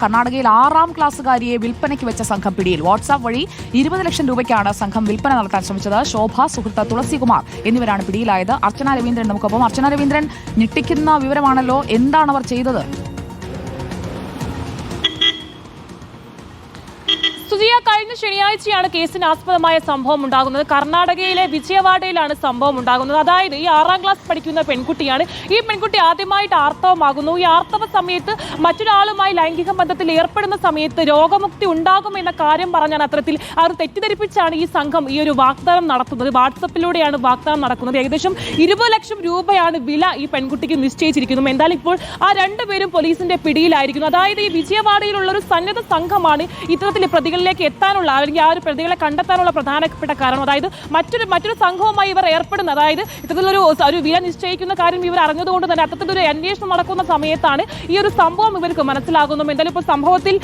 കർണാടകയിൽ 6ാം ക്ലാസ്സുകാരിയെ വിൽപ്പനയ്ക്ക് വെച്ച സംഘം പിടിയിൽ. വാട്സാപ്പ് വഴി 20 ലക്ഷം രൂപയ്ക്കാണ് സംഘം വിൽപ്പന നടത്താൻ ശ്രമിച്ചത്. ശോഭ, സുഹൃത്ത് തുളസികുമാർ എന്നിവരാണ് പിടിയിലായത്. അർച്ചന രവീന്ദ്രൻ നമുക്കൊപ്പം. അർച്ചന രവീന്ദ്രൻ, ഞെട്ടിക്കുന്ന വിവരമാണല്ലോ. എന്താണ് അവർ ചെയ്തത്? സുജിയ, കഴിഞ്ഞ ശനിയാഴ്ചയാണ് കേസിന് ആസ്പദമായ സംഭവം ഉണ്ടാകുന്നത്. കർണാടകയിലെ വിജയവാഡയിലാണ് സംഭവം ഉണ്ടാകുന്നത്. അതായത് ഈ 6ാം ക്ലാസ് പഠിക്കുന്ന പെൺകുട്ടിയാണ്. ഈ പെൺകുട്ടി ആദ്യമായിട്ട് ആർത്തവമാകുന്നു. ഈ ആർത്തവ സമയത്ത് മറ്റൊരാളുമായി ലൈംഗിക ബന്ധത്തിൽ ഏർപ്പെടുന്ന സമയത്ത് രോഗമുക്തി ഉണ്ടാകുമെന്ന കാര്യം പറഞ്ഞാണ് അത്തരത്തിൽ അവർ തെറ്റിദ്ധരിപ്പിച്ചാണ് ഈ സംഘം ഈ ഒരു വാഗ്ദാനം നടത്തുന്നത്. വാട്സപ്പിലൂടെയാണ് വാഗ്ദാനം നടക്കുന്നത്. ഏകദേശം 20 ലക്ഷം രൂപയാണ് വില ഈ പെൺകുട്ടിക്ക് നിശ്ചയിച്ചിരിക്കുന്നത്. എന്തായാലും ഇപ്പോൾ ആ രണ്ടുപേരും പോലീസിന്റെ പിടിയിലായിരിക്കുന്നു. അതായത് ഈ വിജയവാഡയിലുള്ള ഒരു സന്നദ്ധ സംഘമാണ് ഇത്തരത്തിൽ പ്രതികളിലേക്ക് എത്താനുള്ള, അല്ലെങ്കിൽ ആ ഒരു പ്രതികളെ കണ്ടെത്താനുള്ള പ്രധാനപ്പെട്ട കാരണം. അതായത് മറ്റൊരു സംഘവുമായി ഇവർ ഏർപ്പെടുന്നത്, അതായത് ഇത്തരത്തിലൊരു വില നിശ്ചയിക്കുന്ന കാര്യം ഇവർ അറിഞ്ഞതുകൊണ്ട് തന്നെ അത്തരത്തിലൊരു അന്വേഷണം നടക്കുന്ന സമയത്താണ് ഈ ഒരു സംഭവം ഇവർക്ക് മനസ്സിലാകുന്നു. എന്തായാലും ഇപ്പോൾ സംഭവത്തിൽ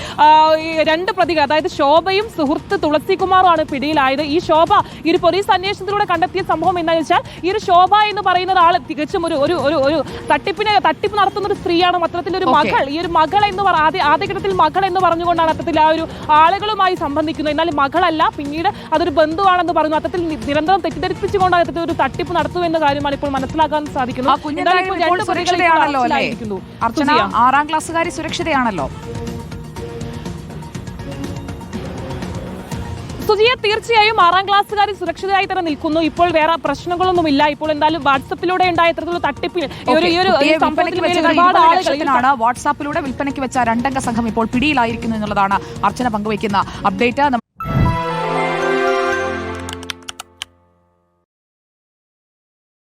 രണ്ട് പ്രതികൾ, അതായത് ശോഭയും സുഹൃത്ത് തുളസികുമാറുമാണ് പിടിയിലായത്. ഈ ശോഭ ഈ ഒരു പോലീസ് അന്വേഷണത്തിലൂടെ കണ്ടെത്തിയ സംഭവം എന്താണെന്ന് വെച്ചാൽ, ഈ ഒരു ശോഭ എന്ന് പറയുന്ന ആൾ തികച്ചും ഒരു തട്ടിപ്പ് നടത്തുന്ന ഒരു സ്ത്രീയാണ്. അത്തരത്തിലൊരു മകൾ, ഈ ഒരു മകൾ എന്ന് ആദ്യഘട്ടത്തിൽ മകൾ എന്ന് പറഞ്ഞുകൊണ്ടാണ് അത്തരത്തിൽ ആ ഒരു ആളുകളുമായി സംബന്ധിക്കുന്നത്. എന്നാൽ മകളല്ല, പിന്നീട് അതൊരു ബന്ധുവാണെന്ന് പറഞ്ഞു. അത്തരത്തിൽ നിരന്തരം തെറ്റിദ്ധരിപ്പിച്ചുകൊണ്ടാണ് അത്തരത്തിൽ ഒരു തട്ടിപ്പ് നടത്തുമെന്ന കാര്യമാണ് ഇപ്പോൾ മനസ്സിലാക്കാൻ സാധിക്കുന്നത്. 6ാം ക്ലാസ്സുകാരി സുരക്ഷിതയാണല്ലോ. സുജിയെ, തീർച്ചയായും 6ാം ക്ലാസ്സുകാരി സുരക്ഷിതരായി തന്നെ നിൽക്കുന്നു. ഇപ്പോൾ വേറെ പ്രശ്നങ്ങളൊന്നുമില്ല. ഇപ്പോൾ എന്തായാലും വാട്സപ്പിലൂടെ ഉണ്ടായ ഇത്തരത്തിലുള്ള തട്ടിപ്പിൽ വാട്സാപ്പിലൂടെ വിൽപ്പനയ്ക്ക് വെച്ച 2 അംഗ സംഘം ഇപ്പോൾ പിടിയിലായിരിക്കുന്നു എന്നുള്ളതാണ് അർച്ചന പങ്കുവയ്ക്കുന്ന അപ്ഡേറ്റ്.